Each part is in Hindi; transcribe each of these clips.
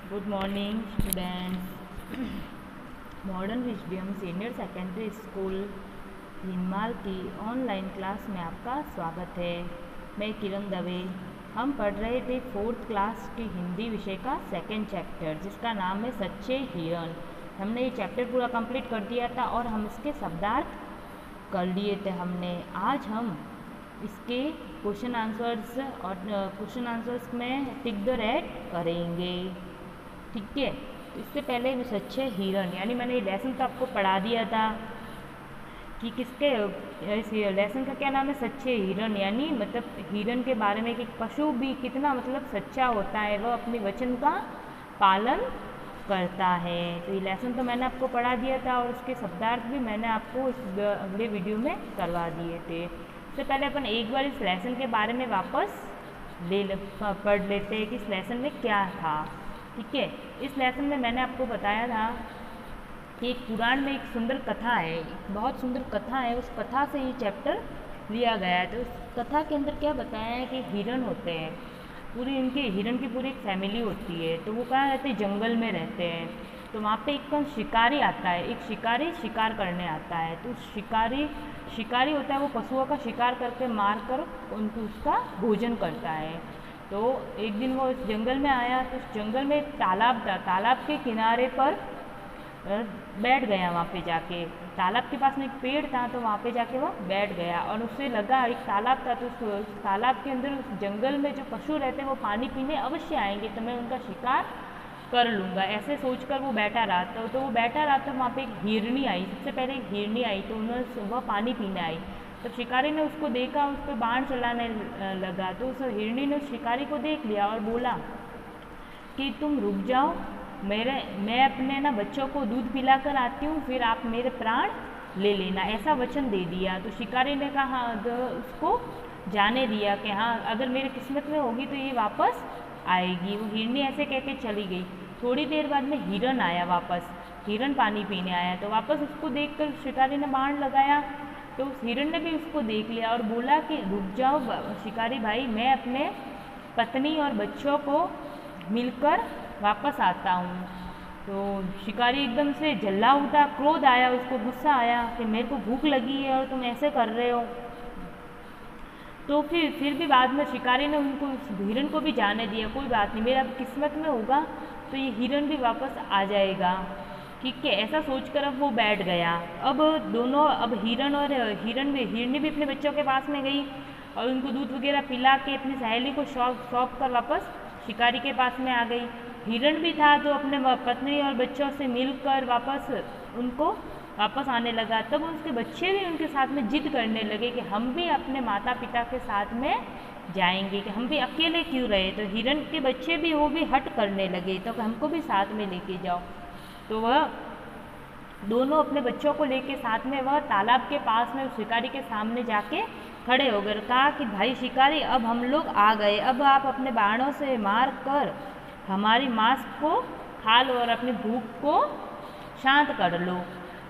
Good morning students. Modern wisdom senior secondary school हिनमाल की ऑनलाइन क्लास में आपका स्वागत है। मैं किरण दवे। हम पढ़ रहे थे 4th क्लास की हिंदी विषय का सेकंड चैप्टर जिसका नाम है सच्चे हिरण। हमने ये चैप्टर पूरा कंप्लीट कर दिया था और हम इसके शब्दार्थ कर लिए थे हमने। आज हम इसके क्वेश्चन आंसर्स और क्वेश्चन आंसर्स में टिक द रेट करेंगे। ठीक है, तो इससे पहले सच्चे हिरण यानी मैंने ये लेसन तो आपको पढ़ा दिया था कि किसके इस लेसन का क्या नाम है, सच्चे हिरण। यानी मतलब हिरण के बारे में कि पशु भी कितना मतलब सच्चा होता है, वह अपने वचन का पालन करता है। तो ये लेसन तो मैंने आपको पढ़ा दिया था और उसके शब्दार्थ भी मैंने आपको इस अगले वीडियो में करवा दिए थे। इससे पहले अपन एक बार इस लेसन के बारे में वापस पढ़ लेते हैं कि इस लेसन में क्या था। ठीक है, इस लेसन में मैंने आपको बताया था कि एक पुराण में एक सुंदर कथा है, बहुत सुंदर कथा है। उस कथा से ये चैप्टर लिया गया है। तो उस कथा के अंदर क्या बताया है कि हिरण होते हैं, पूरी इनके हिरण की पूरी एक फैमिली होती है। तो वो कहाँ रहते हैं, जंगल में रहते हैं। तो वहाँ पे एक शिकारी आता है, एक शिकारी शिकार करने आता है। तो शिकारी होता है, वो पशुओं का शिकार करके मार कर उनको उसका भोजन करता है। तो एक दिन वो इस जंगल में आया तो उस जंगल में एक तालाब था। तालाब के किनारे पर बैठ गया। वहाँ पे जाके तालाब के पास में एक पेड़ था, तो वहाँ पे जाके वो बैठ गया और उससे लगा एक तालाब था। तो उस तालाब के अंदर उस जंगल में जो पशु रहते हैं वो पानी पीने अवश्य आएंगे, तो मैं उनका शिकार कर लूँगा, ऐसे सोचकर वो बैठा रहा। तो वो बैठा रहा तो वहाँ पे एक हिरनी आई। सबसे पहले एक हिरनी आई तो उन्होंने वह पानी पीने आई। तो शिकारी ने उसको देखा, उस पर बाण चलाने लगा। तो उस हिरनी ने उस शिकारी को देख लिया और बोला कि तुम रुक जाओ, मैं अपने ना बच्चों को दूध पिला कर आती हूँ, फिर आप मेरे प्राण ले लेना, ऐसा वचन दे दिया। तो शिकारी ने कहा, उसको जाने दिया कि हाँ अगर मेरी किस्मत में होगी तो ये वापस आएगी। वो हिरनी ऐसे कह के चली गई। थोड़ी देर बाद में हिरन आया वापस, हिरन पानी पीने आया। तो वापस उसको देखकर शिकारी ने बाण लगाया। तो उस हिरन ने भी उसको देख लिया और बोला कि रुक जाओ शिकारी भाई, मैं अपने पत्नी और बच्चों को मिलकर वापस आता हूँ। तो शिकारी एकदम से जल्ला उठा, क्रोध आया उसको, गुस्सा आया कि मेरे को भूख लगी है और तुम ऐसे कर रहे हो। तो फिर भी बाद में शिकारी ने उनको हिरन को भी जाने दिया, कोई बात नहीं, मेरा किस्मत में होगा तो ये हिरन भी वापस आ जाएगा। ठीक है, ऐसा सोचकर अब वो बैठ गया। अब हिरनी भी अपने बच्चों के पास में गई और उनको दूध वगैरह पिला के अपनी सहेली को सौंप कर वापस शिकारी के पास में आ गई। हिरण भी था तो अपने पत्नी और बच्चों से मिलकर वापस आने लगा। तब उसके बच्चे भी उनके साथ में जिद करने लगे कि हम भी अपने माता पिता के साथ में जाएंगे, कि हम भी अकेले क्यों रहे। तो हिरण के बच्चे भी वो भी हट करने लगे, तो हमको भी साथ में लेके जाओ। तो वह दोनों अपने बच्चों को लेके साथ में वह तालाब के पास में शिकारी के सामने जाके खड़े हो गए। कहा कि भाई शिकारी, अब हम लोग आ गए, अब आप अपने बाणों से मार कर हमारी मांस को खा लो और अपनी भूख को शांत कर लो।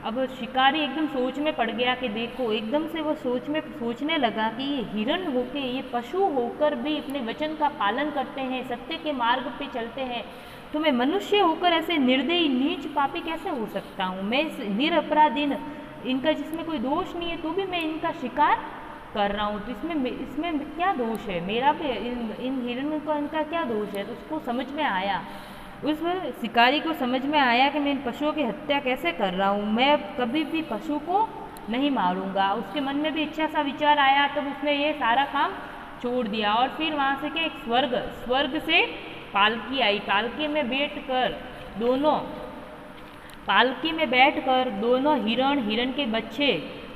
अब शिकारी एकदम सोच में पड़ गया कि देखो, एकदम से वो सोचने लगा कि ये हिरण होके, ये पशु होकर भी अपने वचन का पालन करते हैं, सत्य के मार्ग पे चलते हैं, तो मैं मनुष्य होकर ऐसे निर्दयी नीच पापी कैसे हो सकता हूँ। मैं निरपराधीन, इनका जिसमें कोई दोष नहीं है तो भी मैं इनका शिकार कर रहा हूँ। तो इसमें क्या दोष है मेरा भी, इन हिरण का इनका क्या दोष है। तो उसको समझ में आया, उस शिकारी को समझ में आया कि मैं इन पशुओं की हत्या कैसे कर रहा हूँ, मैं कभी भी पशु को नहीं मारूंगा। उसके मन में भी अच्छा सा विचार आया, तब उसने ये सारा काम छोड़ दिया। और फिर वहाँ से क्या, एक स्वर्ग से पालकी आई। पालकी में बैठकर दोनों हिरण के बच्चे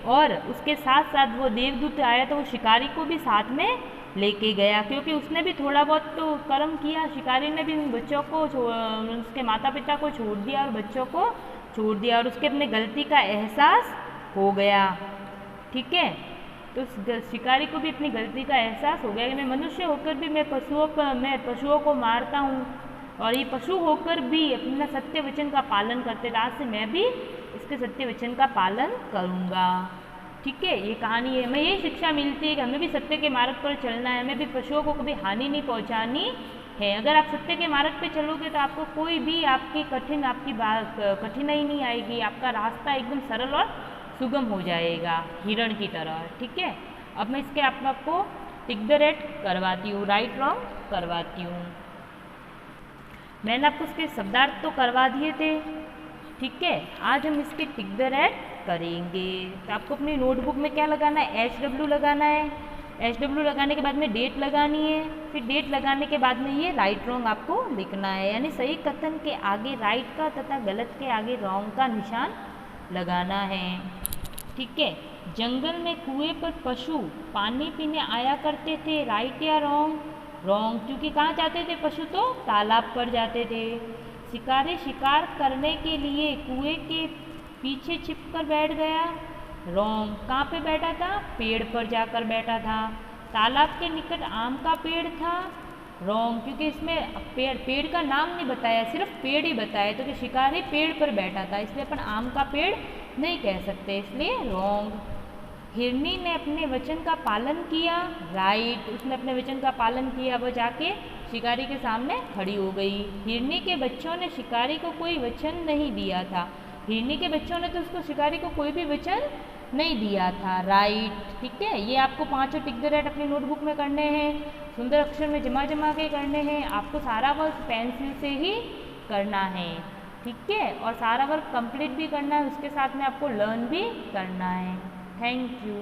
और उसके साथ साथ वो देवदूत आया, तो वो शिकारी को भी साथ में लेके गया, क्योंकि उसने भी थोड़ा बहुत तो कर्म किया। शिकारी ने भी बच्चों को उसके माता पिता को छोड़ दिया और बच्चों को छोड़ दिया और उसके अपने गलती का एहसास हो गया। ठीक है, तो शिकारी को भी अपनी गलती का एहसास हो गया कि मैं मनुष्य होकर भी मैं पशुओं को मारता हूँ और ये पशु होकर भी अपना सत्य वचन का पालन करते, आज से मैं भी इसके सत्य वचन का पालन करूँगा। ठीक है, ये कहानी है। हमें ये शिक्षा मिलती है कि हमें भी सत्य के मार्ग पर चलना है, हमें भी पशुओं को कभी हानि नहीं पहुँचानी है। अगर आप सत्य के मार्ग पे चलोगे तो आपको कोई भी आपकी कठिनाई नहीं आएगी, आपका रास्ता एकदम सरल और सुगम हो जाएगा हिरण की तरह। ठीक है, अब मैं इसके आपको टिक द रेट करवाती हूँ, राइट रॉन्ग करवाती हूँ। मैंने आपको इसके शब्दार्थ तो करवा दिए थे। ठीक है, आज हम इसके टिक द रेट करेंगे। तो आपको अपनी नोटबुक में क्या लगाना है, HW लगाना है। HW लगाने के बाद में डेट लगानी है, फिर डेट लगाने के बाद में ये राइट रॉन्ग आपको लिखना है, यानी सही कथन के आगे राइट का तथा गलत के आगे रॉन्ग का निशान लगाना है। ठीक है, जंगल में कुएं पर पशु पानी पीने आया करते थे, राइट या रॉन्ग? रॉन्ग, क्योंकि कहाँ जाते थे पशु, तो तालाब पर जाते थे। शिकारी शिकार करने के लिए कुएं के पीछे छिपकर बैठ गया, रॉन्ग। कहाँ पे बैठा था, पेड़ पर जाकर बैठा था। तालाब के निकट आम का पेड़ था, रॉन्ग, क्योंकि इसमें पेड़ का नाम नहीं बताया, सिर्फ पेड़ ही बताया, तो कि शिकारी पेड़ पर बैठा था, इसलिए अपन आम का पेड़ नहीं कह सकते, इसलिए रॉन्ग। हिरनी ने अपने वचन का पालन किया, राइट, उसने अपने वचन का पालन किया, वह जाके शिकारी के सामने खड़ी हो गई। हिरनी के बच्चों ने शिकारी को कोई वचन नहीं दिया था, हिरनी के बच्चों ने तो उसको शिकारी को कोई भी वचन नहीं दिया था, राइट। ठीक है, ये आपको पांचों टिक द रेट अपनी नोटबुक में करने हैं, सुंदर अक्षर में जमा जमा के करने हैं। आपको सारा वर्क पेंसिल से ही करना है। ठीक है, और सारा वर्क कंप्लीट भी करना है, उसके साथ में आपको लर्न भी करना है। Thank you.